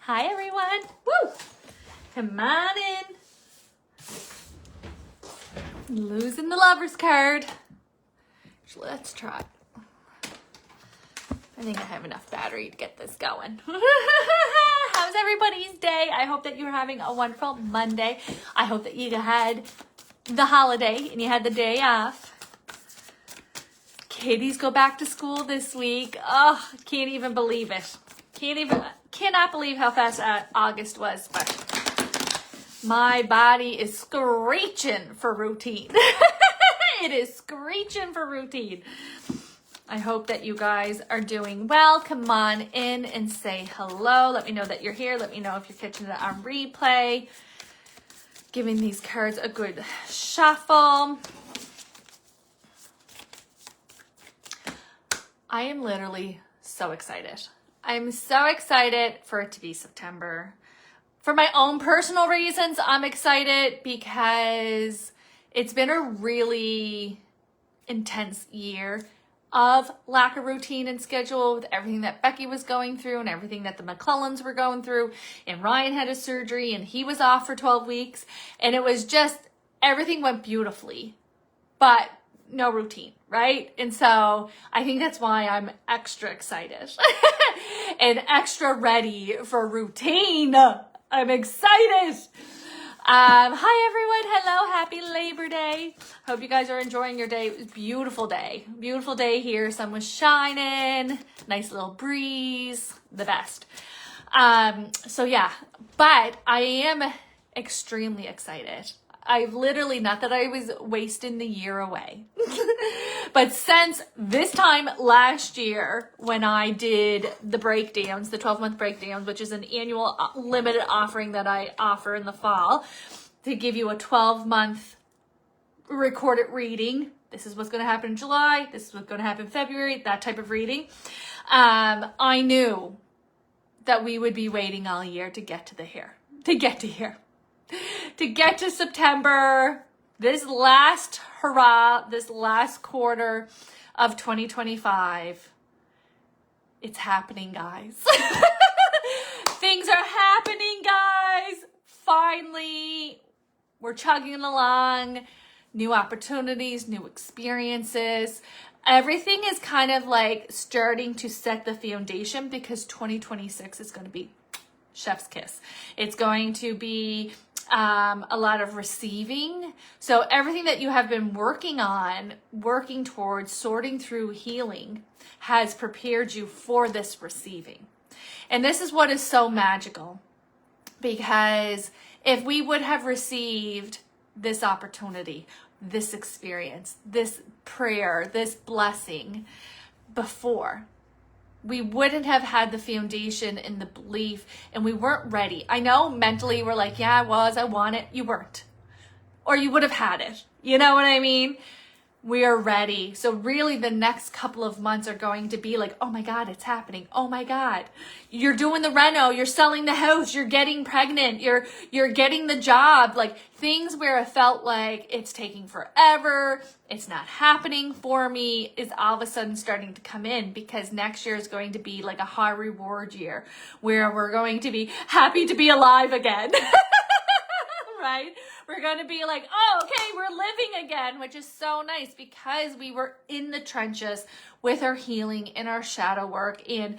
Hi, everyone. Woo! Come on in. Losing the lover's card. Let's try. I think I have enough battery to get this going. How's everybody's day? I hope that you're having a wonderful Monday. I hope that you had the holiday and you had the day off. Kiddies go back to school this week. Oh, can't even believe it. Cannot believe how fast August was, but my body is screeching for routine. It is screeching for routine. I hope that you guys are doing well. Come on in and say hello. Let me know that you're here. Let me know if you're catching it on replay. Giving these cards a good shuffle. I am literally so excited. I'm so excited for it to be September. For my own personal reasons, I'm excited because it's been a really intense year of lack of routine and schedule with everything that Becky was going through and everything that the McClellans were going through. And Ryan had a surgery and he was off for 12 weeks. And it was just, everything went beautifully, but no routine, right? And so I think that's why I'm extra excited and extra ready for routine. I'm excited. Hi everyone. Hello. Happy Labor Day. Hope you guys are enjoying your day. It was a beautiful day. Beautiful day here. Sun was shining. Nice little breeze. The best. So yeah, but I am extremely excited. I've literally, not that I was wasting the year away, but since this time last year when I did the breakdowns, the 12-month breakdowns, which is an annual limited offering that I offer in the fall to give you a 12-month recorded reading. This is what's going to happen in July. This is what's going to happen in February, that type of reading. I knew that we would be waiting all year to get to here. To get to September, this last hurrah, this last quarter of 2025, it's happening, guys. Things are happening, guys. Finally, we're chugging along. New opportunities, new experiences. Everything is kind of like starting to set the foundation because 2026 is going to be chef's kiss. It's going to be a lot of receiving. So everything that you have been working on, working towards, sorting through, healing, has prepared you for this receiving. And this is what is so magical, because if we would have received this opportunity, this experience, this prayer, this blessing before, we wouldn't have had the foundation and the belief, and we weren't ready. I know mentally we're like, yeah, I want it. You weren't. Or you would have had it. You know what I mean? We are ready. So really the next couple of months are going to be like, oh my God, it's happening. Oh my God. You're doing the reno, you're selling the house, you're getting pregnant, you're getting the job, like things where it felt like it's taking forever, it's not happening for me, is all of a sudden starting to come in, because next year is going to be like a high reward year where we're going to be happy to be alive again. Right? We're going to be like, oh, okay, we're living again, which is so nice because we were in the trenches with our healing and our shadow work and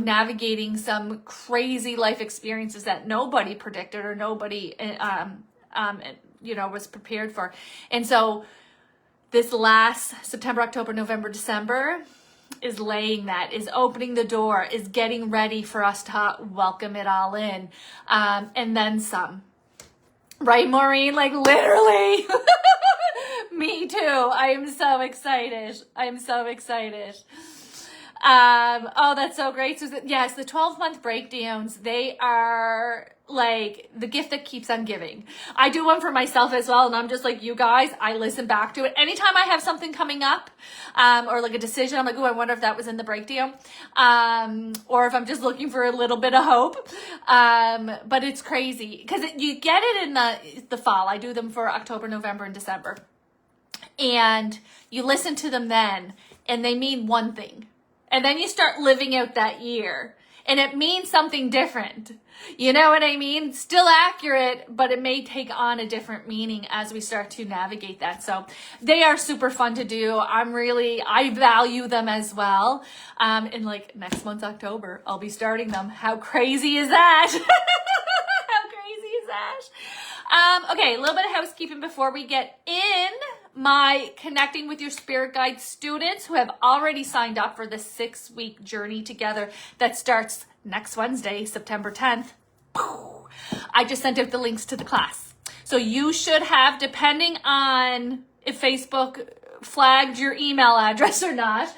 navigating some crazy life experiences that nobody predicted or nobody, was prepared for. And so this last September, October, November, December is laying that, is opening the door, is getting ready for us to welcome it all in, and then some. Right, Maureen? Like literally. Me too. I am so excited. Oh, that's so great. So yes, the 12-month breakdowns, they are like the gift that keeps on giving. I do one for myself as well. And I'm just like, you guys, I listen back to it. Anytime I have something coming up, or like a decision, I'm like, oh, I wonder if that was in the breakdown. Or if I'm just looking for a little bit of hope. But it's crazy because you get it in the fall. I do them for October, November, and December. And you listen to them then, and they mean one thing. And then you start living out that year. and it means something different. You know what I mean? Still accurate, but it may take on a different meaning as we start to navigate that. So they are super fun to do. I value them as well. In like next month's October, I'll be starting them. How crazy is that? How crazy is that? Okay, a little bit of housekeeping before we get in. My Connecting with Your Spirit Guide students who have already signed up for the 6-week journey together that starts next Wednesday, September 10th. I just sent out the links to the class. So you should have, depending on if Facebook flagged your email address or not,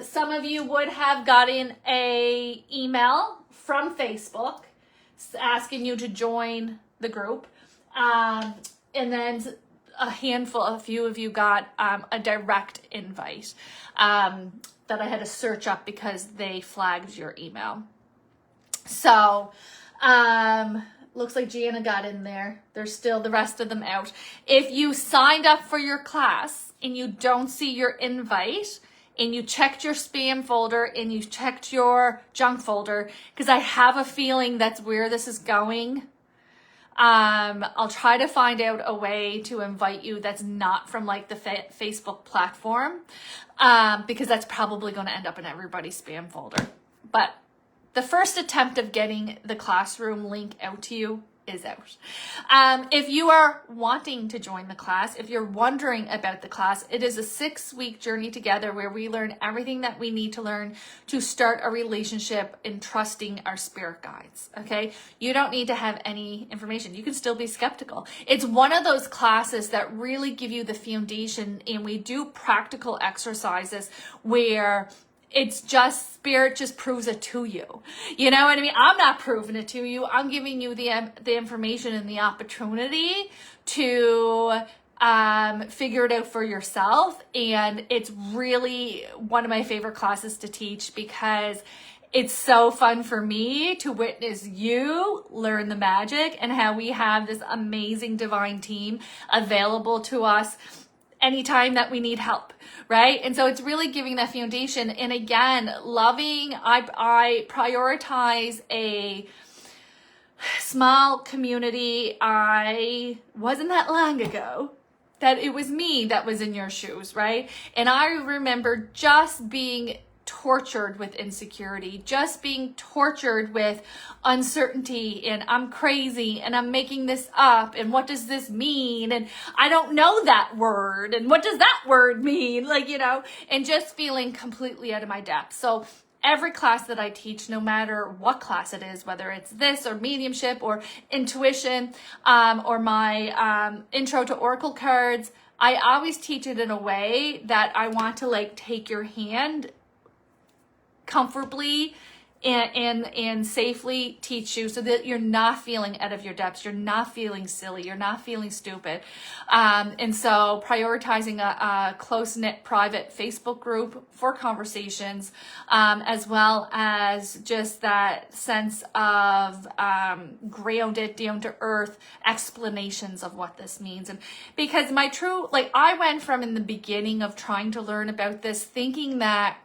some of you would have gotten a email from Facebook asking you to join the group. And then a few of you got a direct invite that I had to search up because they flagged your email. So looks like Gianna got in there. There's still the rest of them out. If you signed up for your class and you don't see your invite and you checked your spam folder and you checked your junk folder, because I have a feeling that's where this is going. I'll try to find out a way to invite you that's not from like the Facebook platform, because that's probably going to end up in everybody's spam folder. But the first attempt of getting the classroom link out to you is out. If you are wanting to join the class, if you're wondering about the class, it is a 6-week journey together where we learn everything that we need to learn to start a relationship in trusting our spirit guides. Okay. You don't need to have any information. You can still be skeptical. It's one of those classes that really give you the foundation, and we do practical exercises where it's just spirit just proves it to you. You know what I mean? I'm not proving it to you. I'm giving you the information and the opportunity to figure it out for yourself. And it's really one of my favorite classes to teach because it's so fun for me to witness you learn the magic and how we have this amazing divine team available to us anytime that we need help, right? And so it's really giving that foundation. And again, I prioritize a small community. I wasn't that long ago that it was me that was in your shoes, right? And I remember just being tortured with insecurity, just being tortured with uncertainty, and I'm crazy and I'm making this up, and what does this mean, and I don't know that word, and what does that word mean, like, you know, and just feeling completely out of my depth. So every class that I teach, no matter what class it is, whether it's this or mediumship or intuition, or my intro to oracle cards, I always teach it in a way that I want to like take your hand comfortably and safely teach you so that you're not feeling out of your depths, you're not feeling silly, you're not feeling stupid. And so prioritizing a close-knit private Facebook group for conversations, as well as just that sense of grounded, down-to-earth explanations of what this means. And because I went from in the beginning of trying to learn about this thinking that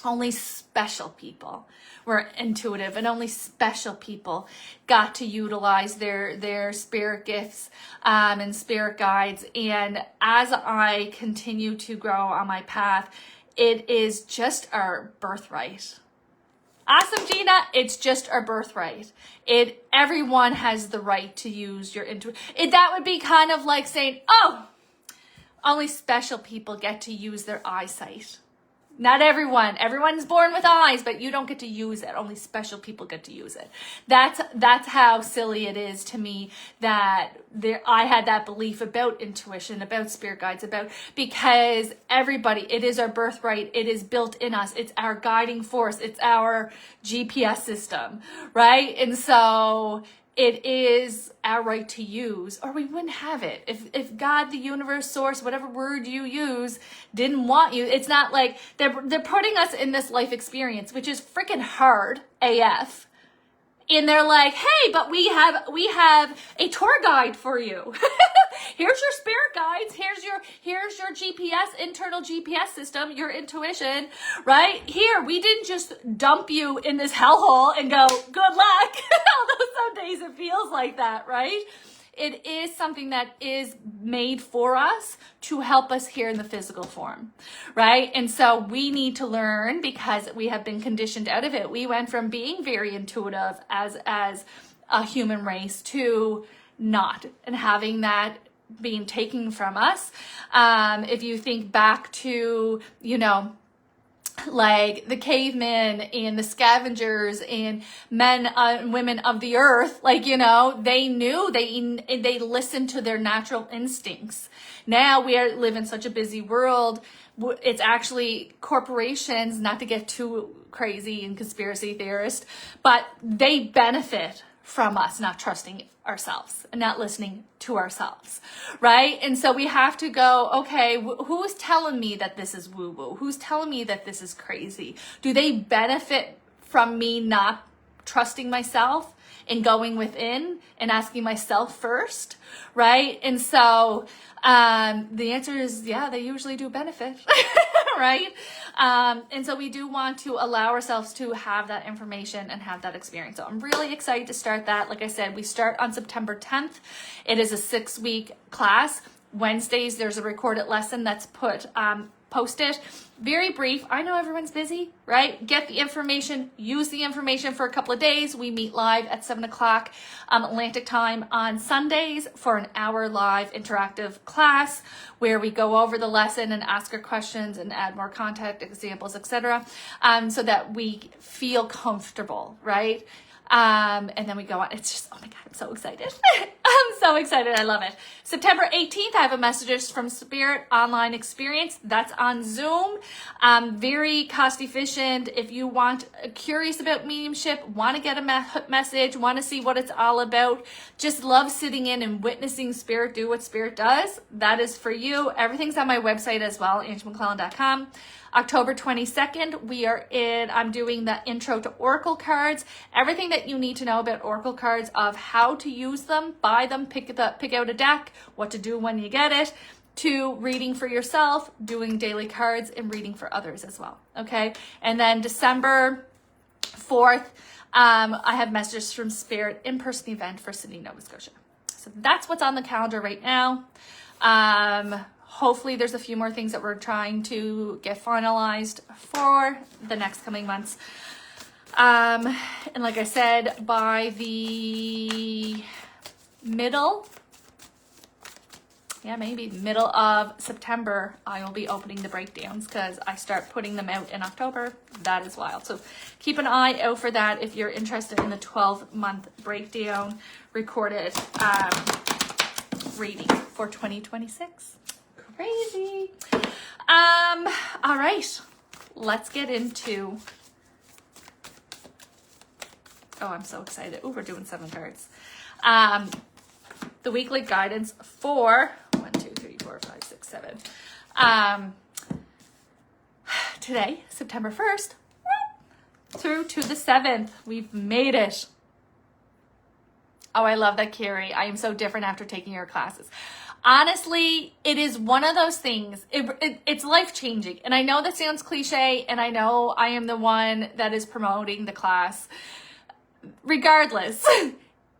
only special people were intuitive and only special people got to utilize their spirit gifts and spirit guides. And as I continue to grow on my path, it is just our birthright. Awesome, Gina. It's just our birthright. Everyone has the right to use your intuition. That would be kind of like saying, oh, only special people get to use their eyesight. Not everyone. Everyone's born with eyes, but you don't get to use it. Only special people get to use it. That's how silly it is to me that I had that belief about intuition, about spirit guides, because everybody, it is our birthright. It is built in us. It's our guiding force. It's our GPS system, right? And so it is our right to use, or we wouldn't have it. If God, the universe, source, whatever word you use, didn't want you, it's not like they're putting us in this life experience, which is freaking hard AF. And they're like, hey, but we have a tour guide for you. Here's your spirit guides. Here's your GPS, internal GPS system, your intuition, right? Here, we didn't just dump you in this hellhole and go, good luck. Although some days it feels like that, right? It is something that is made for us to help us here in the physical form, right? And so we need to learn, because we have been conditioned out of it. We went from being very intuitive as a human race to not, and having that being taken from us. If you think back to, like the cavemen and the scavengers and men and women of the earth, they knew, they listened to their natural instincts. Now we live in such a busy world. It's actually corporations, not to get too crazy and conspiracy theorist, but they benefit from us not trusting ourselves and not listening to ourselves, right? And so we have to go, okay, who's telling me that this is woo-woo? Who's telling me that this is crazy? Do they benefit from me not trusting myself and going within and asking myself first, right? And so the answer is, yeah, they usually do benefit, right? And so we do want to allow ourselves to have that information and have that experience. So I'm really excited to start that. Like I said, we start on September 10th. It is a 6-week class. Wednesdays, there's a recorded lesson that's posted. Very brief. I know everyone's busy, right? Get the information, use the information for a couple of days. We meet live at 7 o'clock Atlantic time on Sundays for an hour live interactive class where we go over the lesson and ask our questions and add more content, examples, etc. So that we feel comfortable, right? And then we go on. It's just, oh my God, I'm so excited. I'm so excited. I love it. September 18th, I have a Messages from Spirit online experience. That's on Zoom. Very cost efficient. If you curious about mediumship, want to get a message, want to see what it's all about, just love sitting in and witnessing Spirit do what Spirit does, that is for you. Everything's on my website as well, AngelMcClellan.com. October 22nd, I'm doing the intro to Oracle cards, everything that you need to know about Oracle cards, of how to use them, buy them, pick out a deck, what to do when you get it, to reading for yourself, doing daily cards, and reading for others as well. Okay. And then December 4th, I have Messages from Spirit in-person event for Sydney, Nova Scotia. So that's what's on the calendar right now. Hopefully there's a few more things that we're trying to get finalized for the next coming months. And like I said, by the middle of September, I will be opening the breakdowns because I start putting them out in October. That is wild. So keep an eye out for that if you're interested in the 12-month breakdown recorded reading for 2026. Crazy. All right, let's get into, oh, I'm so excited. Oh, we're doing 7 cards. The weekly guidance for 1, 2, 3, 4, 5, 6, 7. Today, September 1st, through to the 7th. We've made it. Oh, I love that, Carrie. I am so different after taking your classes. Honestly, it is one of those things. It's life-changing. And I know that sounds cliche, and I know I am the one that is promoting the class. Regardless,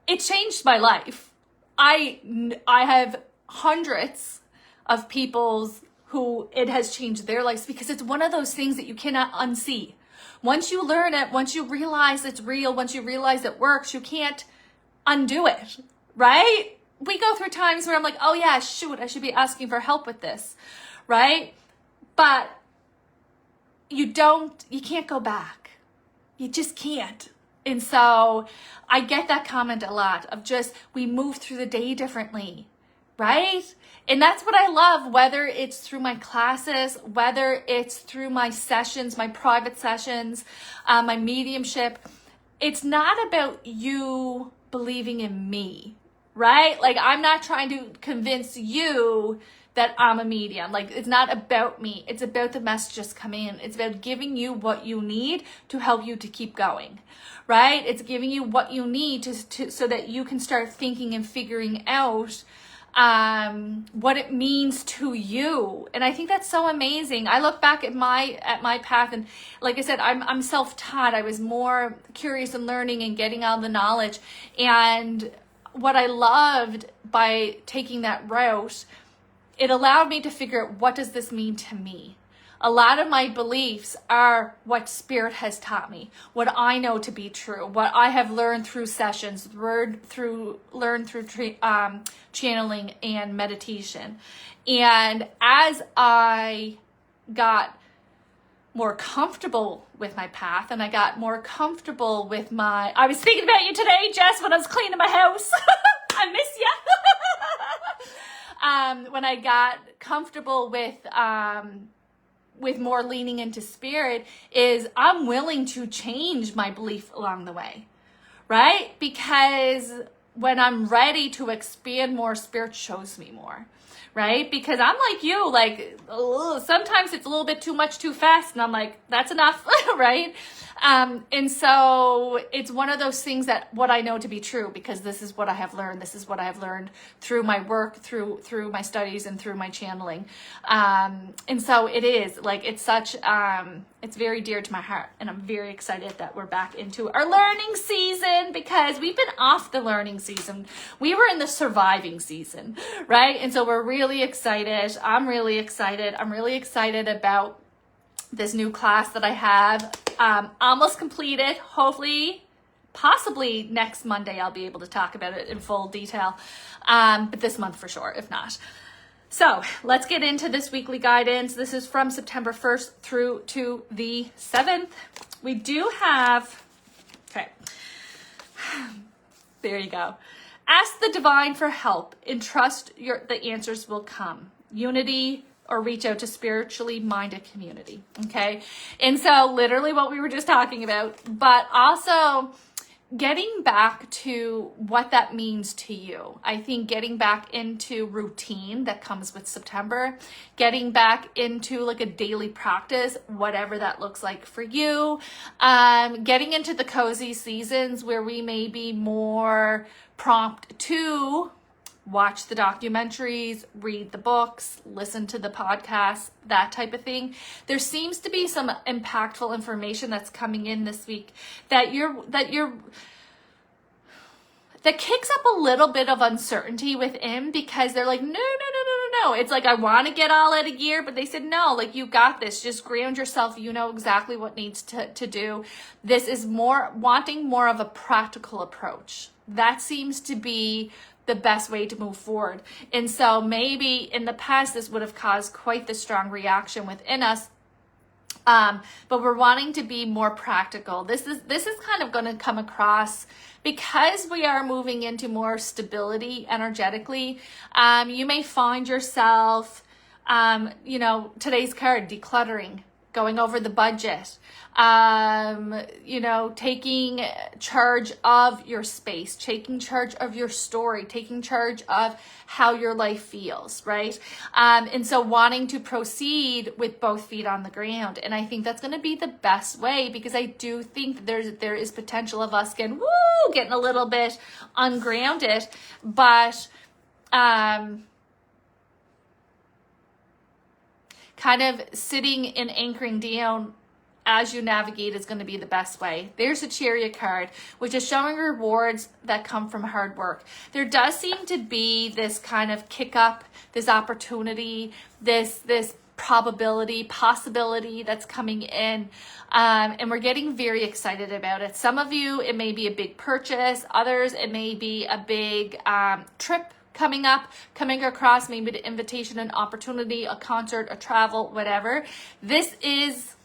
it changed my life. I have hundreds of people who it has changed their lives, because it's one of those things that you cannot unsee. Once you learn it, once you realize it's real, once you realize it works, you can't undo it, right? We go through times where I'm like, oh yeah, shoot, I should be asking for help with this, right? But you can't go back. You just can't. And so I get that comment a lot of just, we move through the day differently, right? And that's what I love, whether it's through my classes, whether it's through my sessions, my private sessions, my mediumship. It's not about you believing in me, right? Like, I'm not trying to convince you that I'm a medium. Like, it's not about me. It's about the messages coming in. It's about giving you what you need to help you to keep going, right? It's giving you what you need to so that you can start thinking and figuring out what it means to you. And I think that's so amazing. I look back at my path, and like I said, I'm self-taught. I was more curious and learning and getting all the knowledge. And what I loved by taking that route, it allowed me to figure out, what does this mean to me? A lot of my beliefs are what Spirit has taught me, what I know to be true, what I have learned through sessions, learned through channeling and meditation. And as I got more comfortable with my path, and I got more comfortable with I was thinking about you today, Jess, when I was cleaning my house. I miss you. When I got comfortable with more leaning into Spirit, is I'm willing to change my belief along the way, right? Because when I'm ready to expand more, Spirit shows me more, right? Because I'm like you, like, sometimes it's a little bit too much too fast, and I'm like, that's enough, right? And so it's one of those things that what I know to be true, because this is what I have learned. This is what I have learned through my work, through my studies, and through my channeling. And so it is like, it's such, it's very dear to my heart, and I'm very excited that we're back into our learning season, because we've been off the learning season. We were in the surviving season, right? And so we're really excited. I'm really excited. I'm really excited about this new class that I have almost completed. Hopefully, possibly next Monday, I'll be able to talk about it in full detail. But this month for sure, if not. So let's get into this weekly guidance. This is from September 1st through to the 7th. We do have, okay, there you go. Ask the divine for help and trust the answers will come. Unity, or reach out to spiritually minded community, okay? And so literally what we were just talking about, but also getting back to what that means to you. I think getting back into routine that comes with September, getting back into like a daily practice, whatever that looks like for you, getting into the cozy seasons where we may be more prompt to watch the documentaries, read the books, listen to the podcasts, that type of thing. There seems to be some impactful information that's coming in this week that kicks up a little bit of uncertainty within, because they're like, no. It's like, I want to get all out of gear, but they said, no, like, you got this. Just ground yourself. You know exactly what needs to do. This is wanting more of a practical approach. That seems to be the best way to move forward. And so maybe in the past, this would have caused quite the strong reaction within us. But we're wanting to be more practical. This is kind of going to come across because we are moving into more stability energetically. You may find yourself, today's card, decluttering, going over the budget, taking charge of your space, taking charge of your story, taking charge of how your life feels, right? And so wanting to proceed with both feet on the ground. And I think that's going to be the best way, because I do think that there is potential of us getting a little bit ungrounded, but kind of sitting and anchoring down as you navigate is going to be the best way. There's a Chariot card, which is showing rewards that come from hard work. There does seem to be this kind of kick up, this opportunity, this possibility that's coming in. And we're getting very excited about it. Some of you, it may be a big purchase. Others, it may be a big trip coming across, maybe the invitation, an opportunity, a concert, a travel, whatever. This is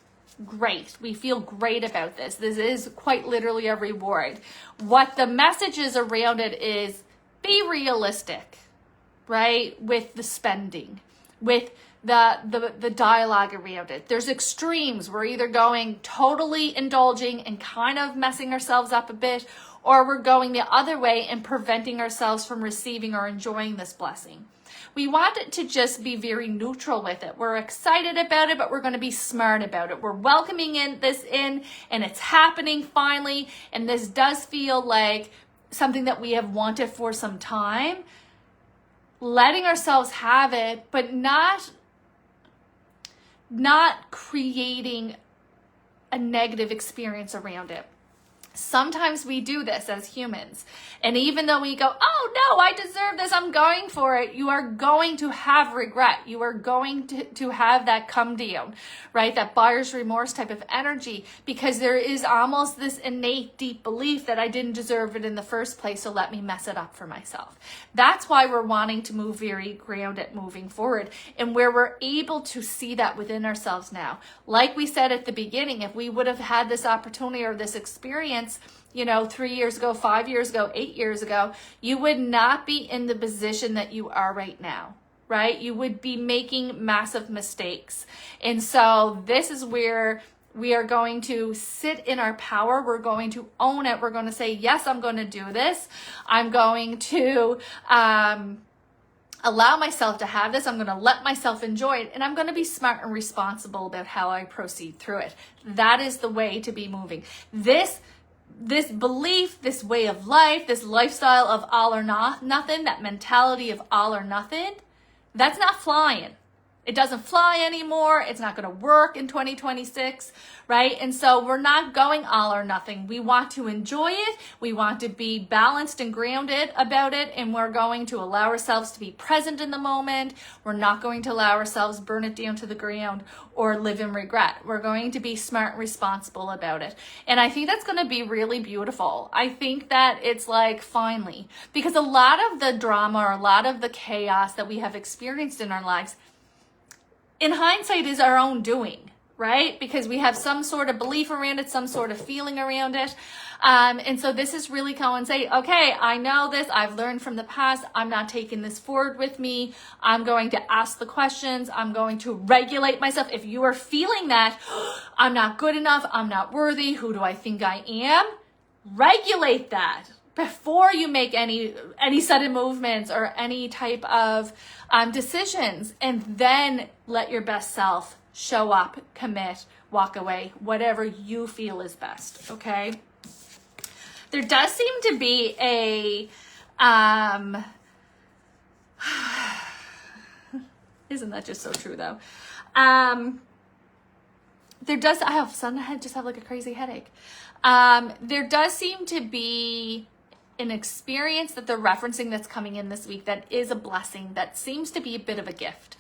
great. We feel great about this. This is quite literally a reward. What the message is around it is, be realistic, right? With the spending, with the dialogue around it. There's extremes. We're either going totally indulging and kind of messing ourselves up a bit, or we're going the other way and preventing ourselves from receiving or enjoying this blessing. We want it to just be very neutral with it. We're excited about it, but we're going to be smart about it. We're welcoming this in, and it's happening finally. And this does feel like something that we have wanted for some time. letting ourselves have it, but not creating a negative experience around it. Sometimes we do this as humans. And even though we go, oh no, I deserve this, I'm going for it, you are going to have regret. You are going to have that come down, right? That buyer's remorse type of energy, because there is almost this innate deep belief that I didn't deserve it in the first place, so let me mess it up for myself. That's why we're wanting to move very grounded moving forward, and where we're able to see that within ourselves now. Like we said at the beginning, if we would have had this opportunity or this experience, 3 years ago, 5 years ago, 8 years ago, you would not be in the position that you are right now, right? You would be making massive mistakes. And so this is where we are going to sit in our power. We're going to own it. We're going to say, yes, I'm going to do this. I'm going to allow myself to have this. I'm going to let myself enjoy it. And I'm going to be smart and responsible about how I proceed through it. That is the way to be moving. This belief, this way of life, this lifestyle of all or nothing, that mentality of all or nothing, that's not flying. It doesn't fly anymore. It's not going to work in 2026, right? And so we're not going all or nothing. We want to enjoy it. We want to be balanced and grounded about it. And we're going to allow ourselves to be present in the moment. We're not going to allow ourselves burn it down to the ground or live in regret. We're going to be smart and responsible about it. And I think that's going to be really beautiful. I think that it's like, finally, because a lot of the drama or a lot of the chaos that we have experienced in our lives, in hindsight, is our own doing, right? Because we have some sort of belief around it, some sort of feeling around it. And so this is really going to say, okay, I know this. I've learned from the past. I'm not taking this forward with me. I'm going to ask the questions. I'm going to regulate myself. If you are feeling that, I'm not good enough, I'm not worthy, who do I think I am? Regulate that before you make any sudden movements or any type of decisions, and then let your best self show up, commit, walk away, whatever you feel is best. Okay. There does seem to be a isn't that just so true though? There does, I just have like a crazy headache. There does seem to be an experience that they're referencing that's coming in this week that is a blessing, that seems to be a bit of a gift.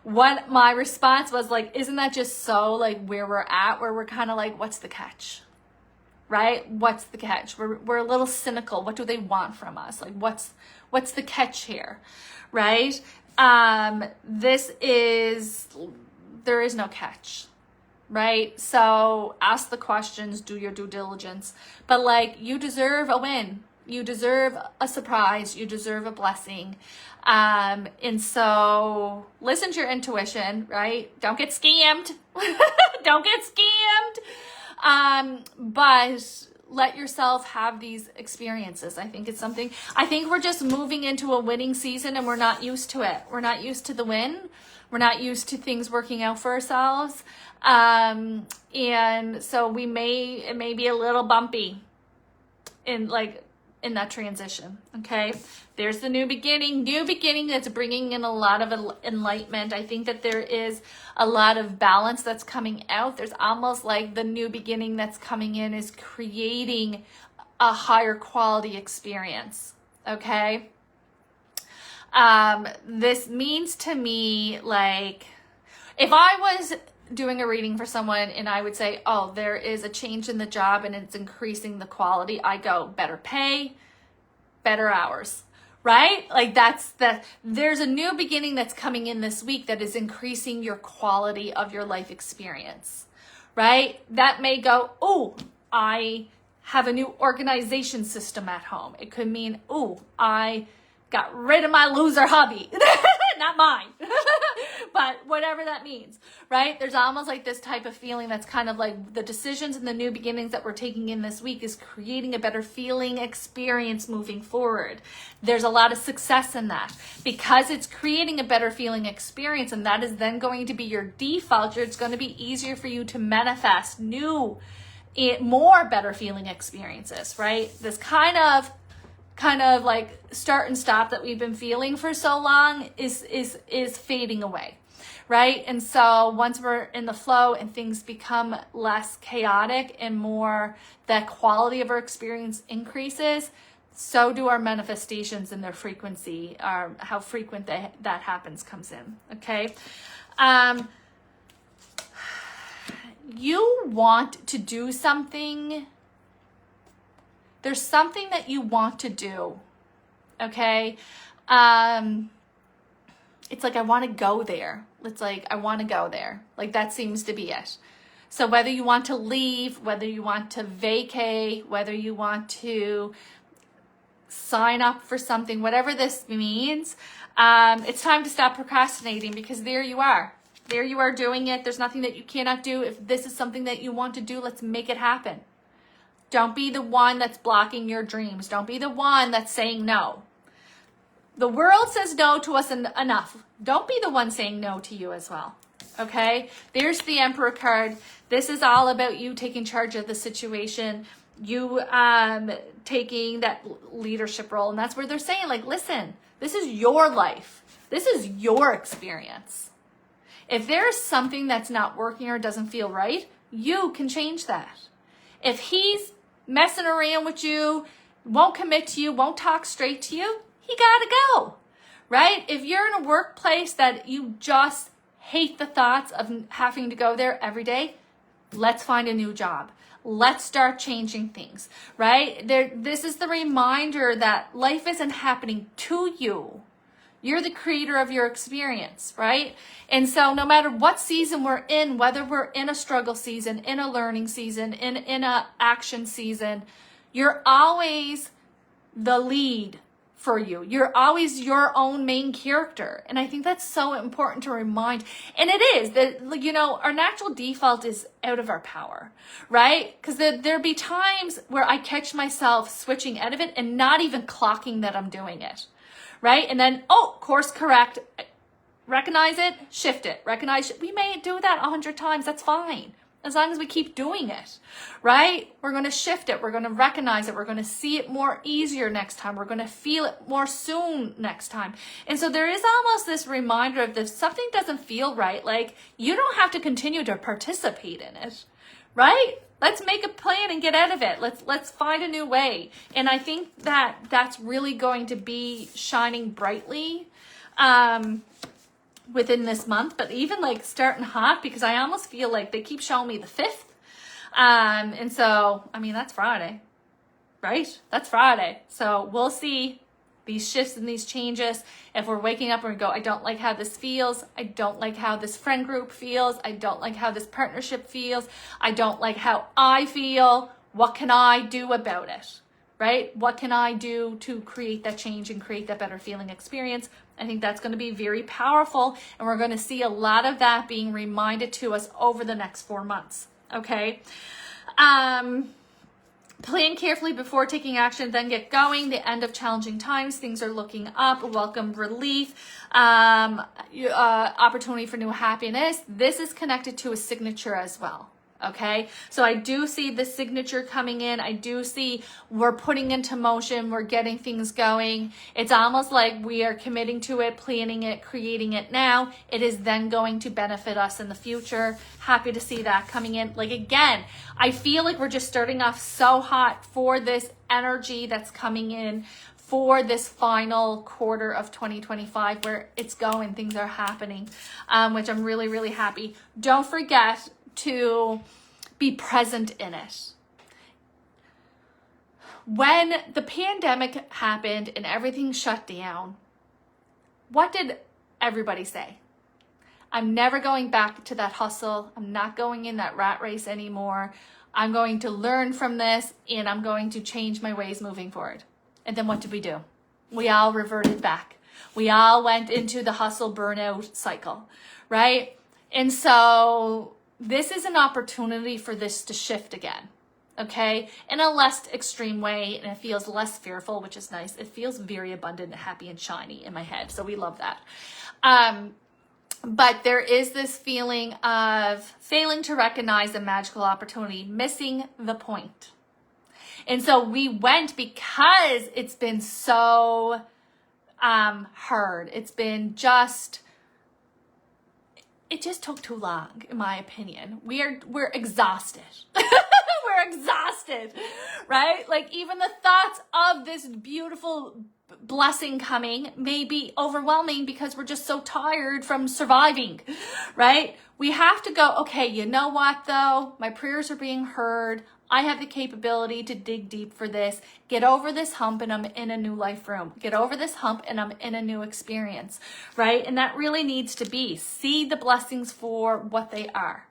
What my response was like, isn't that just so like where we're at, where we're kind of like, what's the catch? Right? What's the catch? We're a little cynical. What do they want from us? Like, what's the catch here? Right? There is no catch. Right? So ask the questions, do your due diligence, but like, you deserve a win. You deserve a surprise. You deserve a blessing. And so listen to your intuition, right? Don't get scammed. Don't get scammed. But let yourself have these experiences. I think we're just moving into a winning season, and we're not used to it. We're not used to the win. We're not used to things working out for ourselves. And so it may be a little bumpy in that transition. Okay. There's the new beginning that's bringing in a lot of enlightenment. I think that there is a lot of balance that's coming out. There's almost like the new beginning that's coming in is creating a higher quality experience. Okay. This means to me, like, if I was doing a reading for someone and I would say, oh, there is a change in the job and it's increasing the quality, I go, better pay, better hours, right? Like there's a new beginning that's coming in this week that is increasing your quality of your life experience, right? That may go, oh, I have a new organization system at home. It could mean, oh, I got rid of my loser hubby. Not mine. But whatever that means, right? There's almost like this type of feeling that's kind of like the decisions and the new beginnings that we're taking in this week is creating a better feeling experience moving forward. There's a lot of success in that because it's creating a better feeling experience, and that is then going to be your default. It's going to be easier for you to manifest more better feeling experiences, right? This kind of kind of like start and stop that we've been feeling for so long is fading away, right? And so once we're in the flow and things become less chaotic and more, the quality of our experience increases, so do our manifestations and their frequency, how frequent that happens comes in, okay? You want to do something. There's something that you want to do, okay? It's like, I want to go there. It's like, I want to go there. Like, that seems to be it. So whether you want to leave, whether you want to vacate, whether you want to sign up for something, whatever this means, it's time to stop procrastinating, because there you are. There you are doing it. There's nothing that you cannot do. If this is something that you want to do, let's make it happen. Don't be the one that's blocking your dreams. Don't be the one that's saying no. The world says no to us enough. Don't be the one saying no to you as well. Okay? There's the Emperor card. This is all about you taking charge of the situation. You taking that leadership role. And that's where they're saying, like, listen, this is your life. This is your experience. If there's something that's not working or doesn't feel right, you can change that. If he's messing around with you, won't commit to you, won't talk straight to you, he gotta go, right? If you're in a workplace that you just hate the thoughts of having to go there every day, let's find a new job. Let's start changing things, right? This is the reminder that life isn't happening to you. You're the creator of your experience, right? And so no matter what season we're in, whether we're in a struggle season, in a learning season, in a action season, you're always the lead for you. You're always your own main character. And I think that's so important to remind. And it is that, you know, our natural default is out of our power, right? Because there'll be times where I catch myself switching out of it and not even clocking that I'm doing it. Right? And then, course correct, recognize it, shift it, recognize it. We may do that 100 times. That's fine. As long as we keep doing it, right? We're going to shift it. We're going to recognize it. We're going to see it more easier next time. We're going to feel it more soon next time. And so there is almost this reminder of if something doesn't feel right, like, you don't have to continue to participate in it, right? Let's make a plan and get out of it. Let's find a new way. And I think that that's really going to be shining brightly within this month, but even like starting hot, because I almost feel like they keep showing me the 5th. And so, I mean, that's Friday, right? That's Friday. So we'll see these shifts and these changes. If we're waking up and we go, I don't like how this feels. I don't like how this friend group feels. I don't like how this partnership feels. I don't like how I feel. What can I do about it? Right? What can I do to create that change and create that better feeling experience? I think that's going to be very powerful. And we're going to see a lot of that being reminded to us over the next 4 months. Okay. Plan carefully before taking action, then get going. The end of challenging times. Things are looking up. Welcome relief. Opportunity for new happiness. This is connected to a signature as well. Okay, so I do see the signature coming in. I do see we're putting into motion. We're getting things going. It's almost like we are committing to it, planning it, creating it now. It is then going to benefit us in the future. Happy to see that coming in. Like, again, I feel like we're just starting off so hot for this energy that's coming in for this final quarter of 2025, where it's going, things are happening, which I'm really, really happy. Don't forget to be present in it. When the pandemic happened and everything shut down, what did everybody say? I'm never going back to that hustle. I'm not going in that rat race anymore. I'm going to learn from this and I'm going to change my ways moving forward. And then what did we do? We all reverted back. We all went into the hustle burnout cycle, right? And so this is an opportunity for this to shift again, okay? In a less extreme way, and it feels less fearful, which is nice. It feels very abundant, happy, and shiny in my head, so we love that. But there is this feeling of failing to recognize a magical opportunity, missing the point. And so we went because it's been so hard. It's been just, it just took too long, in my opinion. We're exhausted. We're exhausted, right? Like even the thoughts of this beautiful blessing coming may be overwhelming because we're just so tired from surviving, right? We have to go, okay, you know what though? My prayers are being heard. I have the capability to dig deep for this. Get over this hump and I'm in a new life room. Get over this hump and I'm in a new experience, right? And that really needs to be, see the blessings for what they are.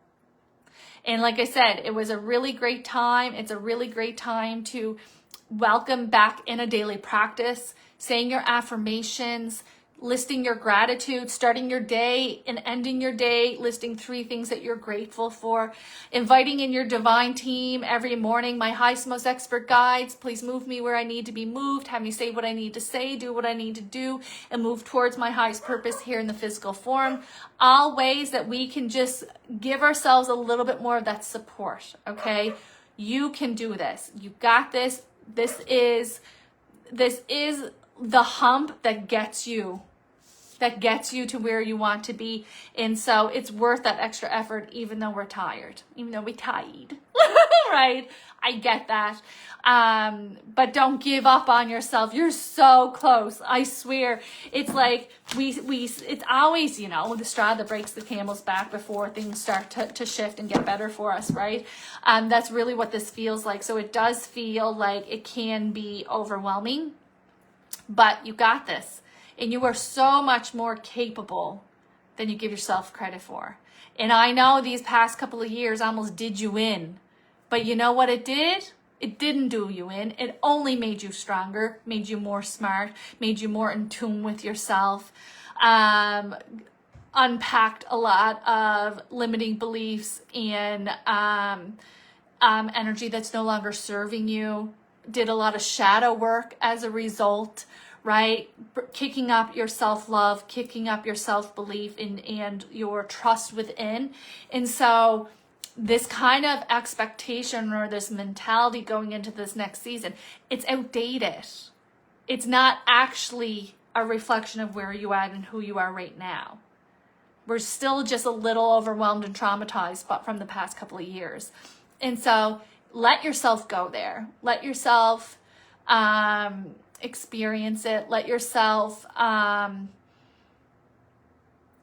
And like I said, it was a really great time. It's a really great time to welcome back in a daily practice, saying your affirmations, listing your gratitude, starting your day and ending your day, listing 3 things that you're grateful for, inviting in your divine team every morning, my highest, most expert guides, please move me where I need to be moved, have me say what I need to say, do what I need to do, and move towards my highest purpose here in the physical form. All ways that we can just give ourselves a little bit more of that support, okay? You can do this. You got this. This is the hump that gets you to where you want to be. And so it's worth that extra effort, even though we're tired, right? I get that. But don't give up on yourself. You're so close. I swear. It's like it's always, the straw that breaks the camel's back before things start to shift and get better for us, right? That's really what this feels like. So it does feel like it can be overwhelming, but you got this. And you are so much more capable than you give yourself credit for. And I know these past couple of years almost did you in. But you know what it did? It didn't do you in. It only made you stronger, made you more smart, made you more in tune with yourself, unpacked a lot of limiting beliefs and energy that's no longer serving you, did a lot of shadow work as a result, right? Kicking up your self-love, kicking up your self-belief and your trust within. And so this kind of expectation or this mentality going into this next season, it's outdated. It's not actually a reflection of where you are and who you are right now. We're still just a little overwhelmed and traumatized but from the past couple of years. And so let yourself go there. Let yourself experience it. Let yourself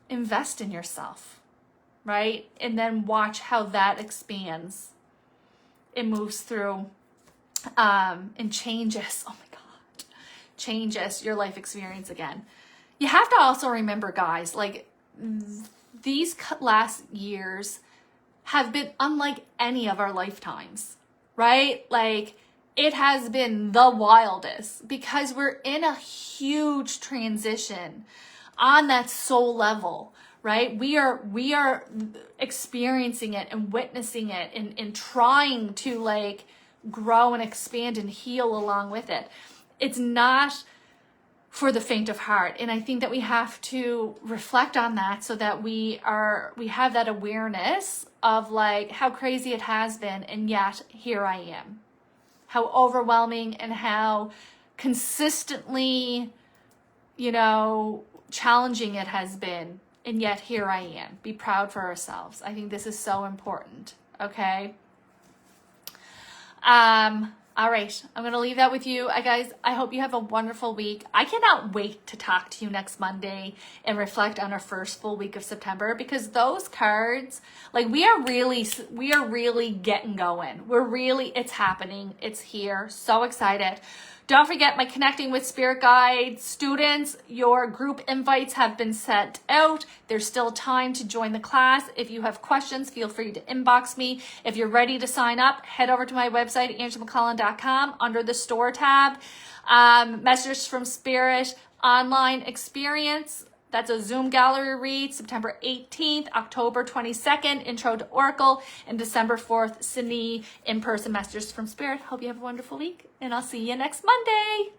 invest in yourself, right? And then watch how that expands. It moves through and changes. Oh my God. Changes your life experience again. You have to also remember, guys, like these last years have been unlike any of our lifetimes, right? Like it has been the wildest because we're in a huge transition on that soul level, right? We are experiencing it and witnessing it and trying to like grow and expand and heal along with it. It's not for the faint of heart. And I think that we have to reflect on that so that we have that awareness of like how crazy it has been. And yet here I am. How overwhelming and how consistently, challenging it has been. And yet here I am. Be proud for ourselves. I think this is so important. Okay. All right. I'm going to leave that with you. Guys, I hope you have a wonderful week. I cannot wait to talk to you next Monday and reflect on our first full week of September because those cards, like we are really getting going. It's happening. It's here. So excited. Don't forget my Connecting with Spirit Guide students, your group invites have been sent out. There's still time to join the class. If you have questions, feel free to inbox me. If you're ready to sign up, head over to my website, angelamcclellan.com, under the store tab. Messages from Spirit online experience. That's a Zoom gallery read, September 18th, October 22nd, Intro to Oracle, and December 4th, Sydney in-person Messages from Spirit. Hope you have a wonderful week, and I'll see you next Monday.